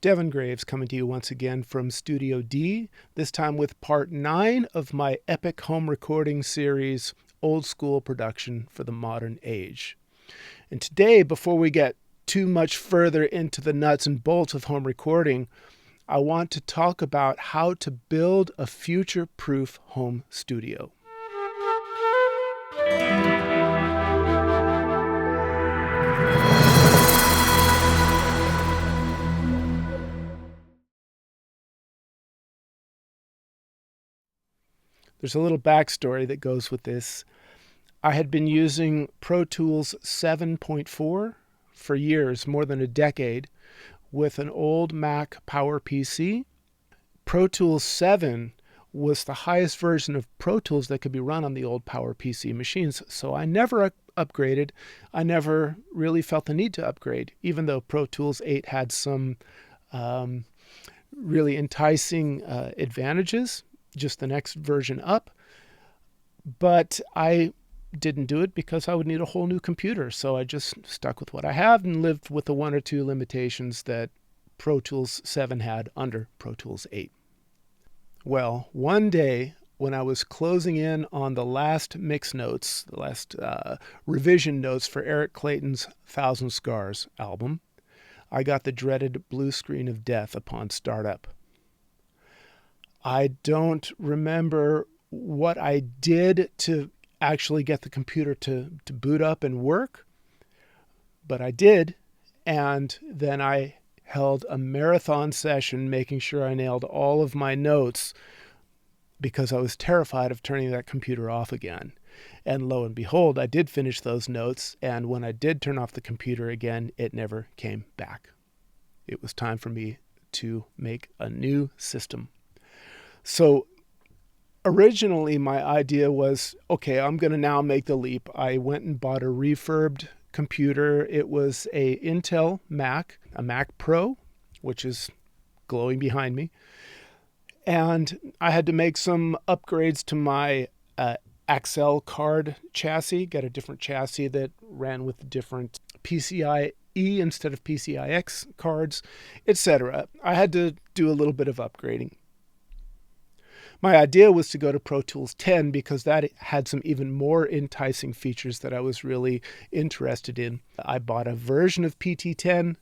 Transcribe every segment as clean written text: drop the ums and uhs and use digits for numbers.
Devin Graves coming to you once again from Studio D, this time with part 9 of my epic home recording series, Old School Production for the Modern Age. And today, before we get too much further into the nuts and bolts of home recording, I want to talk about how to build a future-proof home studio. There's a little backstory that goes with this. I had been using Pro Tools 7.4 for years, more than a decade, with an old Mac Power PC. Pro Tools 7 was the highest version of Pro Tools that could be run on the old Power PC machines, so I never upgraded. I never really felt the need to upgrade, even though Pro Tools 8 had some really enticing advantages, just the next version up. But I didn't do it because I would need a whole new computer. So I just stuck with what I have and lived with the one or two limitations that Pro Tools 7 had under Pro Tools 8. Well, one day when I was closing in on the last mix notes, the last revision notes for Eric Clayton's Thousand Scars album, I got the dreaded blue screen of death upon startup. I don't remember what I did to actually get the computer to boot up and work, but I did, and then I held a marathon session making sure I nailed all of my notes because I was terrified of turning that computer off again. And lo and behold, I did finish those notes, and when I did turn off the computer again, it never came back. It was time for me to make a new system. So originally my idea was, okay, I'm going to now make the leap. I went and bought a refurbed computer. It was a Intel Mac, a Mac Pro, which is glowing behind me. And I had to make some upgrades to my Accel card chassis, get a different chassis that ran with different PCIe instead of PCIX cards, etc. I had to do a little bit of upgrading. My idea was to go to Pro Tools 10 because that had some even more enticing features that I was really interested in. I bought a version of PT10,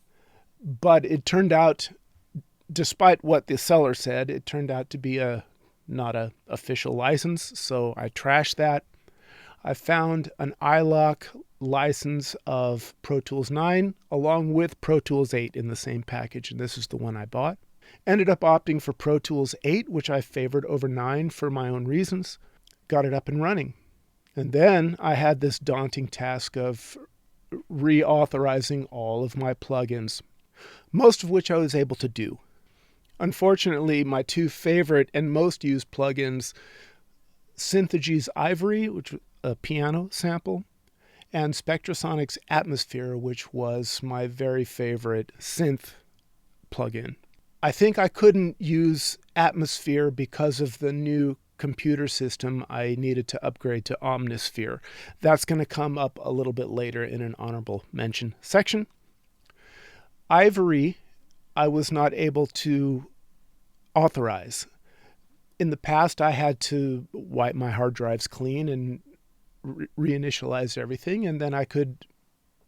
but it turned out, despite what the seller said, it turned out to be not an official license, so I trashed that. I found an iLock license of Pro Tools 9 along with Pro Tools 8 in the same package, and this is the one I bought. Ended up opting for Pro Tools 8, which I favored over 9 for my own reasons. Got it up and running. And then I had this daunting task of reauthorizing all of my plugins, most of which I was able to do. Unfortunately, my two favorite and most used plugins, Synthagy's Ivory, which was a piano sample, and Spectronics Atmosphere, which was my very favorite synth plugin. I think I couldn't use Atmosphere because of the new computer system I needed to upgrade to Omnisphere. That's going to come up a little bit later in an honorable mention section. Ivory, I was not able to authorize. In the past, I had to wipe my hard drives clean and reinitialize everything, and then I could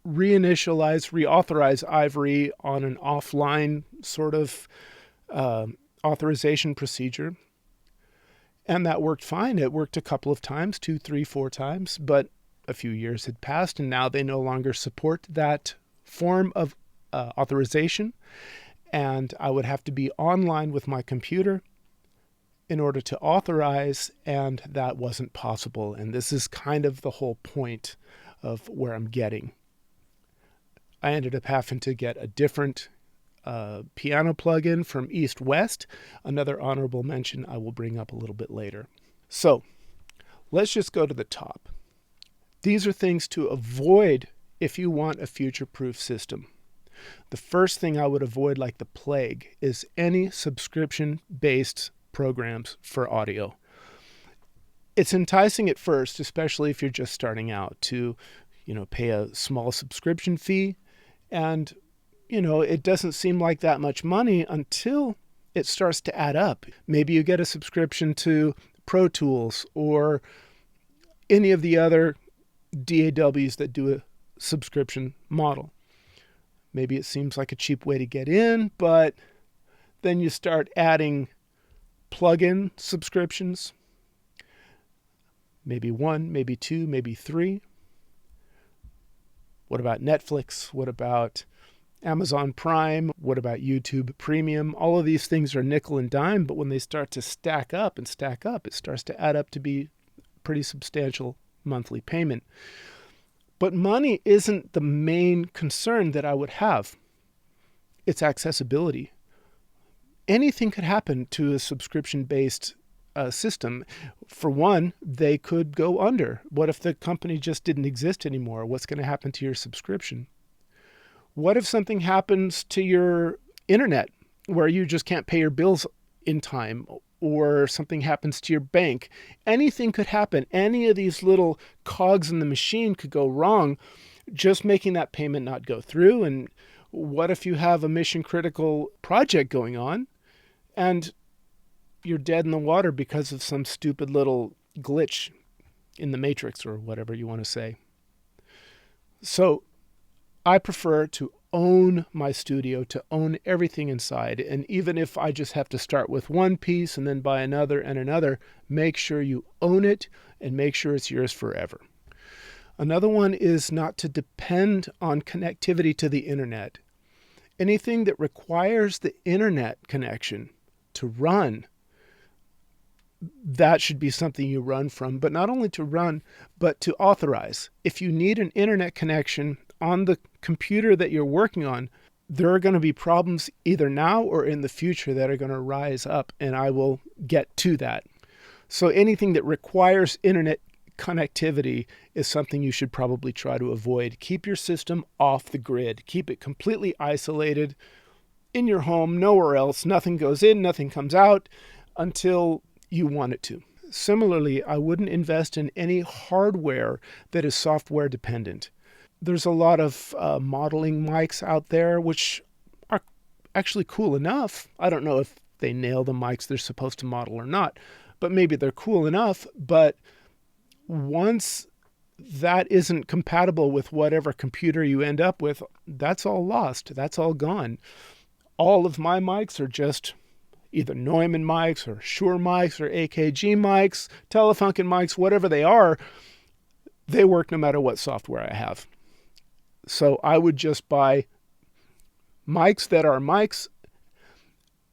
reauthorize Ivory on an offline sort of authorization procedure. And that worked fine. It worked a couple of times, 2, 3, 4 times, but a few years had passed and now they no longer support that form of authorization. And I would have to be online with my computer in order to authorize, and that wasn't possible. And this is kind of the whole point of where I'm getting. I ended up having to get a different piano plugin from East West, another honorable mention I will bring up a little bit later. So let's just go to the top. These are things to avoid if you want a future-proof system. The first thing I would avoid like the plague is any subscription-based programs for audio. It's enticing at first, especially if you're just starting out, to pay a small subscription fee and it doesn't seem like that much money until it starts to add up. Maybe you get a subscription to Pro Tools or any of the other DAWs that do a subscription model. Maybe it seems like a cheap way to get in, but then you start adding plug-in subscriptions. Maybe one, maybe two, maybe three. What about Netflix? What about Amazon Prime? What about YouTube Premium? All of these things are nickel and dime, but when they start to stack up, it starts to add up to be pretty substantial monthly payment. But money isn't the main concern that I would have. It's accessibility. Anything could happen to a subscription-based system. For one, they could go under. What if the company just didn't exist anymore? What's going to happen to your subscription? What if something happens to your internet where you just can't pay your bills in time, or something happens to your bank? Anything could happen. Any of these little cogs in the machine could go wrong, just making that payment not go through. And what if you have a mission critical project going on and you're dead in the water because of some stupid little glitch in the matrix, or whatever you want to say? So I prefer to own my studio, to own everything inside. And even if I just have to start with one piece and then buy another and another, make sure you own it and make sure it's yours forever. Another one is not to depend on connectivity to the internet. Anything that requires the internet connection to run, that should be something you run from, but not only to run, but to authorize. If you need an internet connection on the computer that you're working on, there are going to be problems either now or in the future that are going to rise up, and I will get to that. So anything that requires internet connectivity is something you should probably try to avoid. Keep your system off the grid. Keep it completely isolated in your home, nowhere else. Nothing goes in, nothing comes out until you want it to. Similarly, I wouldn't invest in any hardware that is software dependent. There's a lot of modeling mics out there, which are actually cool enough. I don't know if they nail the mics they're supposed to model or not, but maybe they're cool enough. But once that isn't compatible with whatever computer you end up with, that's all lost. That's all gone. All of my mics are just either Neumann mics or Shure mics or AKG mics, Telefunken mics, whatever they are. They work no matter what software I have. So I would just buy mics that are mics.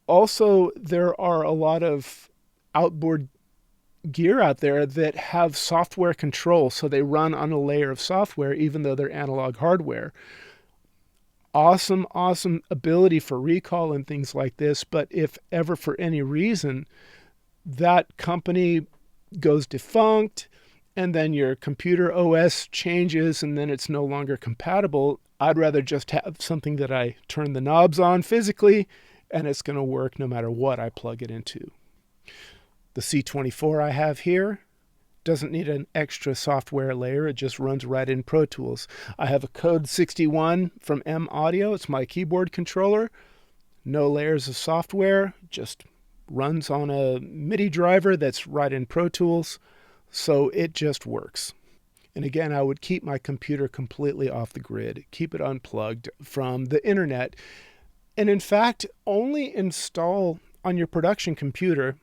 Also, there are a lot of outboard gear out there that have software control, so they run on a layer of software even though they're analog hardware. Awesome ability for recall and things like this, but if ever for any reason that company goes defunct and then your computer OS changes and then it's no longer compatible, I'd rather just have something that I turn the knobs on physically and it's going to work no matter what I plug it into. The C24 I have here doesn't need an extra software layer. It just runs right in Pro Tools. I have a Code 61 from M Audio. It's my keyboard controller. No layers of software. Just runs on a MIDI driver that's right in Pro Tools. So it just works. And again, I would keep my computer completely off the grid. Keep it unplugged from the internet. And in fact, only install on your production computer,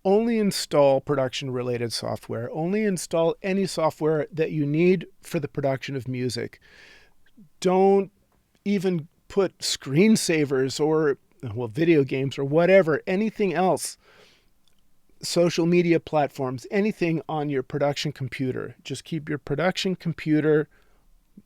only install production-related software. Only install any software that you need for the production of music. Don't even put screensavers or, video games or whatever, anything else, social media platforms, anything on your production computer. Just keep your production computer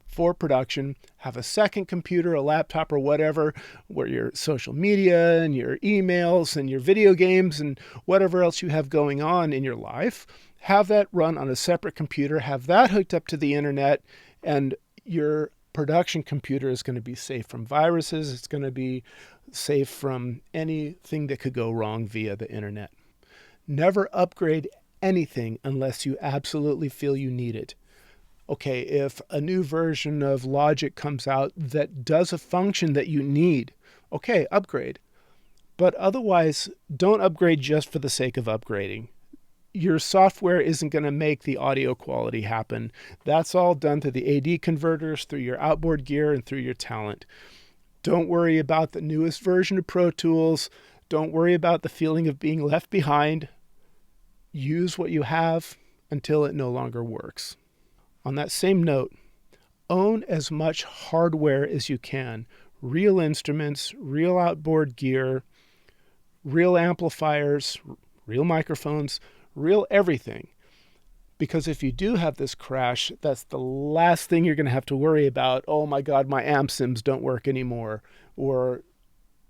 for production. Have a second computer, a laptop or whatever, where your social media and your emails and your video games and whatever else you have going on in your life, have that run on a separate computer, have that hooked up to the internet, and your production computer is going to be safe from viruses. It's going to be safe from anything that could go wrong via the internet. Never upgrade anything unless you absolutely feel you need it. Okay, if a new version of Logic comes out that does a function that you need, okay, upgrade. But otherwise, don't upgrade just for the sake of upgrading. Your software isn't going to make the audio quality happen. That's all done through the AD converters, through your outboard gear, and through your talent. Don't worry about the newest version of Pro Tools. Don't worry about the feeling of being left behind. Use what you have until it no longer works. On that same note, own as much hardware as you can. Real instruments, real outboard gear, real amplifiers, real microphones, real everything. Because if you do have this crash, that's the last thing you're going to have to worry about. Oh my God, my amp sims don't work anymore. Or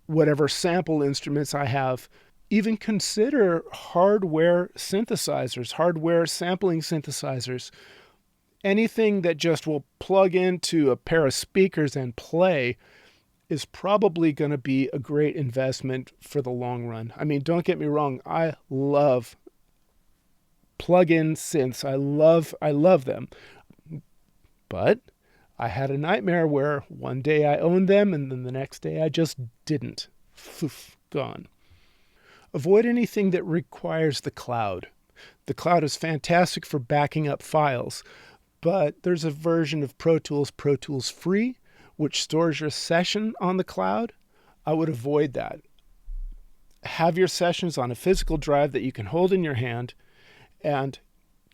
whatever sample instruments I have. Even consider hardware synthesizers, hardware sampling synthesizers. Anything that just will plug into a pair of speakers and play is probably going to be a great investment for the long run. I mean, don't get me wrong. I love plug-in synths. I love them. But I had a nightmare where one day I owned them and then the next day I just didn't. Poof, gone. Avoid anything that requires the cloud. The cloud is fantastic for backing up files, but there's a version of Pro Tools Free, which stores your session on the cloud. I would avoid that. Have your sessions on a physical drive that you can hold in your hand and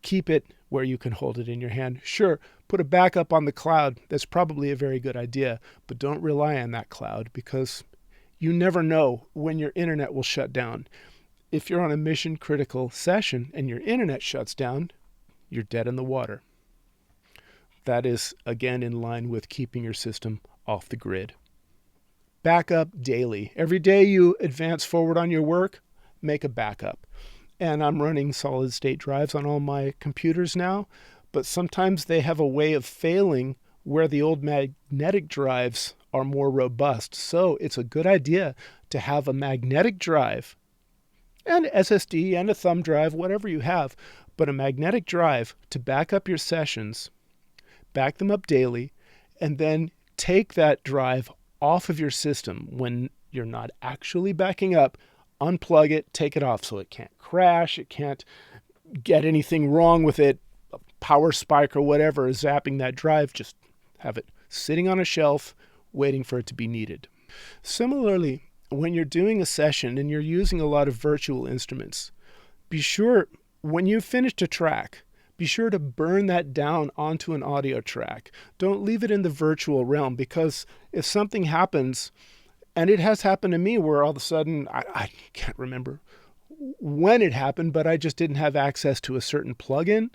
keep it where you can hold it in your hand. Sure, put a backup on the cloud. That's probably a very good idea, but don't rely on that cloud because you never know when your internet will shut down. If you're on a mission critical session and your internet shuts down, you're dead in the water. That is, again, in line with keeping your system off the grid. Backup daily. Every day you advance forward on your work, make a backup. And I'm running solid state drives on all my computers now, but sometimes they have a way of failing where the old magnetic drives are more robust. So it's a good idea to have a magnetic drive, and SSD and a thumb drive, whatever you have, but a magnetic drive to back up your sessions, back them up daily, and then take that drive off of your system when you're not actually backing up. Unplug it, take it off so it can't crash, it can't get anything wrong with it, a power spike or whatever is zapping that drive. Just have it sitting on a shelf waiting for it to be needed. Similarly, when you're doing a session and you're using a lot of virtual instruments, be sure when you've finished a track, be sure to burn that down onto an audio track. Don't leave it in the virtual realm, because if something happens, and it has happened to me where all of a sudden, I can't remember when it happened, but I just didn't have access to a certain plugin.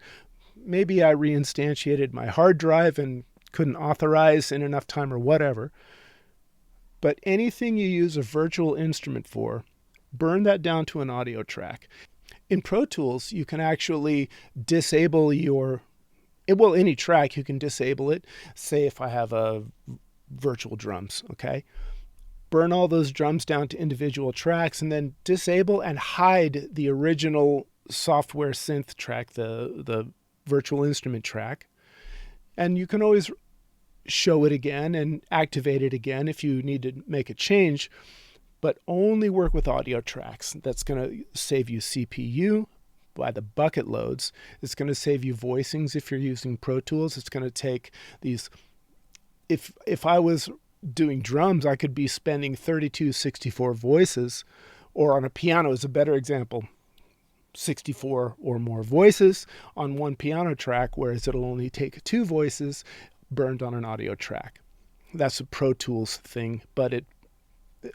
Maybe I reinstantiated my hard drive and couldn't authorize in enough time or whatever. But anything you use a virtual instrument for, burn that down to an audio track. In Pro Tools, you can actually disable any track, you can disable it. Say if I have a virtual drums, okay? Burn all those drums down to individual tracks and then disable and hide the original software synth track, the virtual instrument track. And you can always show it again and activate it again if you need to make a change, but only work with audio tracks. That's going to save you CPU by the bucket loads. It's going to save you voicings if you're using Pro Tools. It's going to take these, if I was doing drums, I could be spending 32, 64 voices, or on a piano is a better example, 64 or more voices on one piano track, whereas it'll only take 2 voices burned on an audio track. That's a Pro Tools thing, but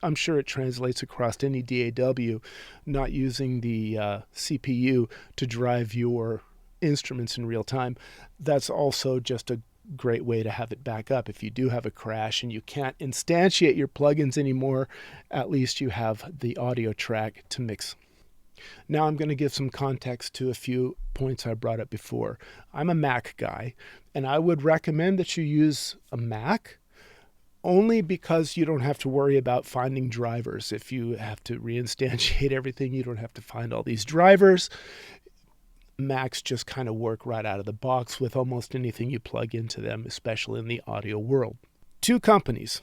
I'm sure it translates across any DAW, not using the CPU to drive your instruments in real time. That's also just a great way to have it back up. If you do have a crash and you can't instantiate your plugins anymore, at least you have the audio track to mix. Now I'm going to give some context to a few points I brought up before. I'm a Mac guy, and I would recommend that you use a Mac only because you don't have to worry about finding drivers. If you have to reinstantiate everything, you don't have to find all these drivers. Macs just kind of work right out of the box with almost anything you plug into them, especially in the audio world. Two companies,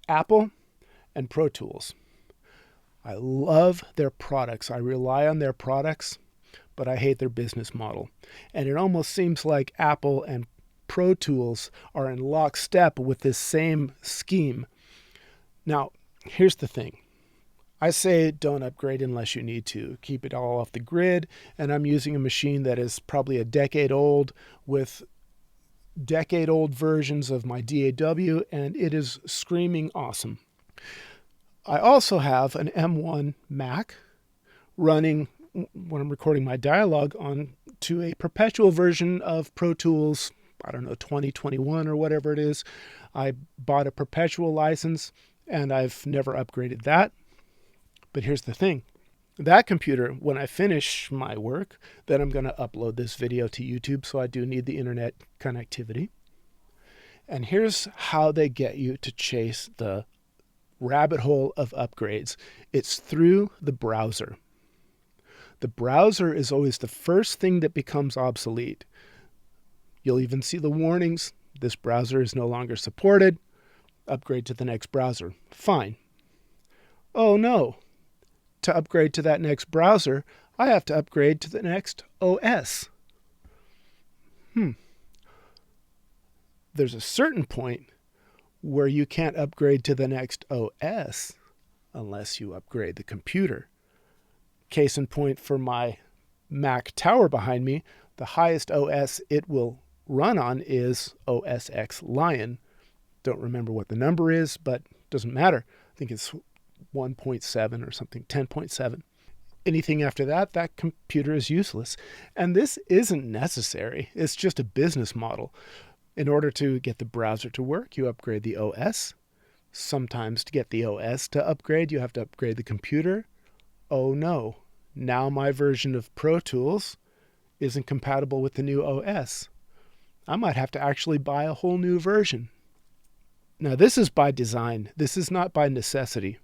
Apple and Pro Tools. I love their products. I rely on their products, but I hate their business model. And it almost seems like Apple and Pro Tools are in lockstep with this same scheme. Now, here's the thing. I say don't upgrade unless you need to. Keep it all off the grid. And I'm using a machine that is probably a decade old with decade-old versions of my DAW, and it is screaming awesome. I also have an M1 Mac running, when I'm recording my dialogue, on to a perpetual version of Pro Tools, I don't know, 2021 or whatever it is. I bought a perpetual license, and I've never upgraded that. But here's the thing. That computer, when I finish my work, then I'm going to upload this video to YouTube, so I do need the internet connectivity. And here's how they get you to chase the rabbit hole of upgrades. It's through the browser. The browser is always the first thing that becomes obsolete. You'll even see the warnings. This browser is no longer supported. Upgrade to the next browser. Fine. Oh no. To upgrade to that next browser, I have to upgrade to the next OS. There's a certain point where you can't upgrade to the next OS unless you upgrade the computer. Case in point, for my Mac tower behind me, the highest OS it will run on is OS X Lion. Don't remember what the number is, but it doesn't matter. I think it's 1.7 or something, 10.7. Anything after that, that computer is useless. And this isn't necessary. It's just a business model. In order to get the browser to work, you upgrade the OS. Sometimes to get the OS to upgrade, you have to upgrade the computer. Oh no, now my version of Pro Tools isn't compatible with the new OS. I might have to actually buy a whole new version. Now this is by design. This is not by necessity.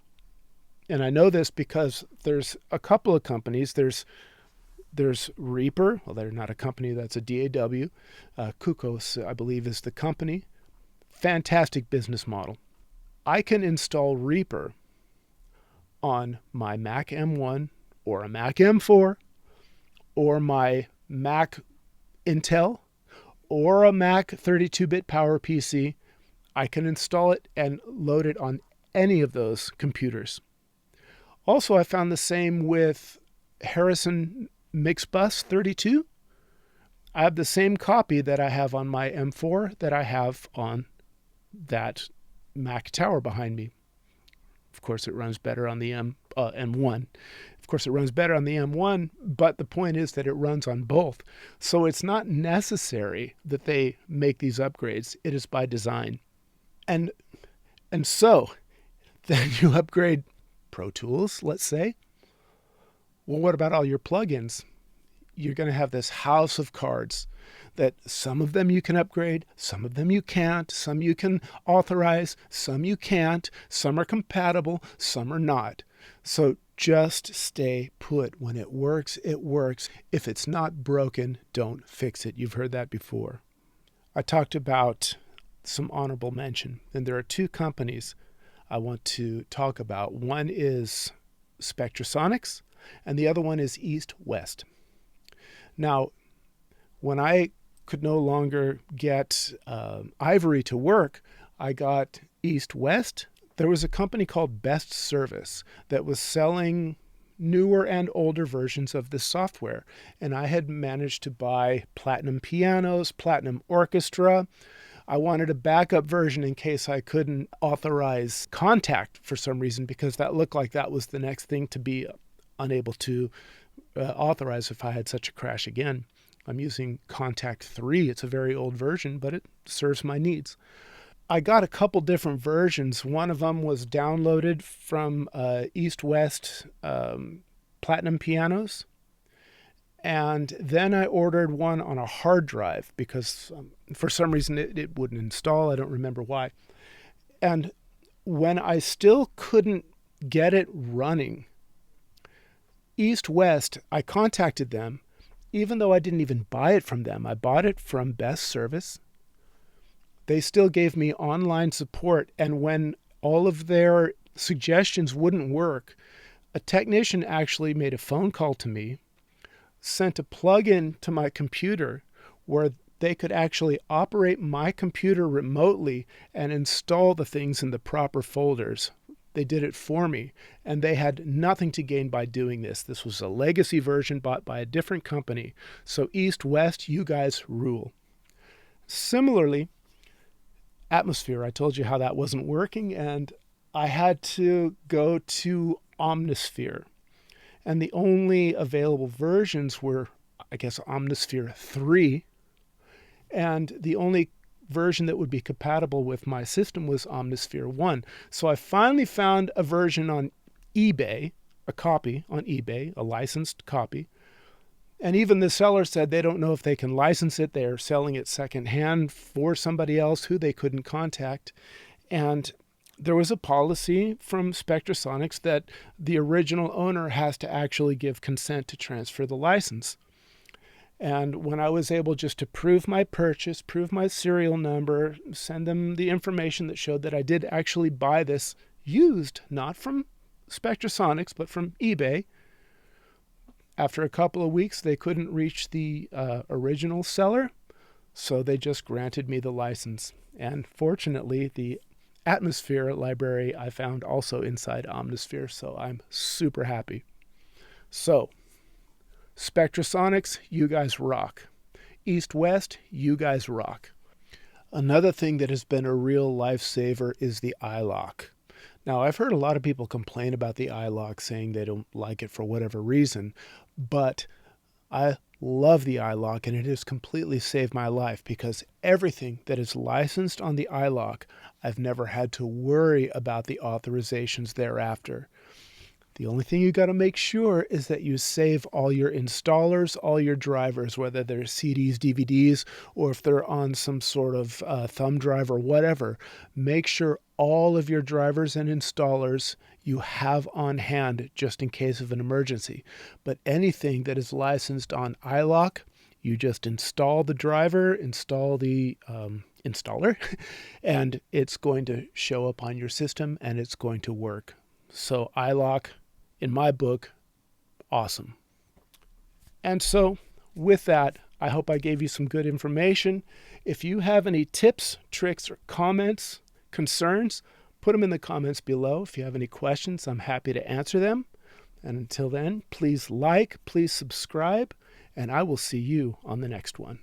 And I know this because there's a couple of companies. There's Reaper. Well, they're not a company. That's a DAW. Kukos, I believe, is the company. Fantastic business model. I can install Reaper on my Mac M1 or a Mac M4 or my Mac Intel or a Mac 32-bit Power PC. I can install it and load it on any of those computers. Also, I found the same with Harrison Mixbus 32. I have the same copy that I have on my M4 that I have on that Mac tower behind me. Of course, it runs better on the M1. Of course, it runs better on the M1, but the point is that it runs on both. So it's not necessary that they make these upgrades. It is by design. And so then you upgrade Pro Tools, let's say. Well, what about all your plugins? You're going to have this house of cards that some of them you can upgrade, some of them you can't, some you can authorize, some you can't, some are compatible, some are not. So just stay put. When it works, it works. If it's not broken, don't fix it. You've heard that before. I talked about some honorable mention, and there are two companies I want to talk about. One is Spectronics, and the other one is East West. Now, when I could no longer get Ivory to work, I got East West. There was a company called Best Service that was selling newer and older versions of this software, and I had managed to buy Platinum pianos, Platinum Orchestra. I wanted a backup version in case I couldn't authorize Contact for some reason, because that looked like that was the next thing to be unable to authorize if I had such a crash again. I'm using Contact 3. It's a very old version, but it serves my needs. I got a couple different versions. One of them was downloaded from East West Platinum pianos. And then I ordered one on a hard drive because for some reason it wouldn't install. I don't remember why. And when I still couldn't get it running, East West, I contacted them, even though I didn't even buy it from them, I bought it from Best Service. They still gave me online support. And when all of their suggestions wouldn't work, a technician actually made a phone call to me, sent a plug-in to my computer where they could actually operate my computer remotely and install the things in the proper folders. They did it for me, and they had nothing to gain by doing this. This was a legacy version bought by a different company. So East, West, you guys rule. Similarly, Atmosphere, I told you how that wasn't working, and I had to go to Omnisphere. And the only available versions were, I guess, Omnisphere 3. And the only version that would be compatible with my system was Omnisphere 1. So I finally found a version on eBay, a copy on eBay, a licensed copy. And even the seller said they don't know if they can license it. They're selling it secondhand for somebody else who they couldn't contact. And there was a policy from Spectronics that the original owner has to actually give consent to transfer the license. And when I was able just to prove my purchase, prove my serial number, send them the information that showed that I did actually buy this used, not from Spectronics, but from eBay, after a couple of weeks, they couldn't reach the original seller, so they just granted me the license. And fortunately, the Atmosphere library I found also inside Omnisphere, so I'm super happy. So, Spectronics, you guys rock. East West, you guys rock. Another thing that has been a real lifesaver is the iLock. Now, I've heard a lot of people complain about the iLock, saying they don't like it for whatever reason, but I love the iLock, and it has completely saved my life because everything that is licensed on the iLock, I've never had to worry about the authorizations thereafter. The only thing you got to make sure is that you save all your installers, all your drivers, whether they're CDs, DVDs, or if they're on some sort of thumb drive or whatever. Make sure all of your drivers and installers you have on hand just in case of an emergency. But anything that is licensed on iLock, you just install the driver, install the installer, and it's going to show up on your system and it's going to work. So iLock, in my book, awesome. And so with that, I hope I gave you some good information. If you have any tips, tricks, or comments, concerns, put them in the comments below. If you have any questions, I'm happy to answer them. And until then, please like, please subscribe, and I will see you on the next one.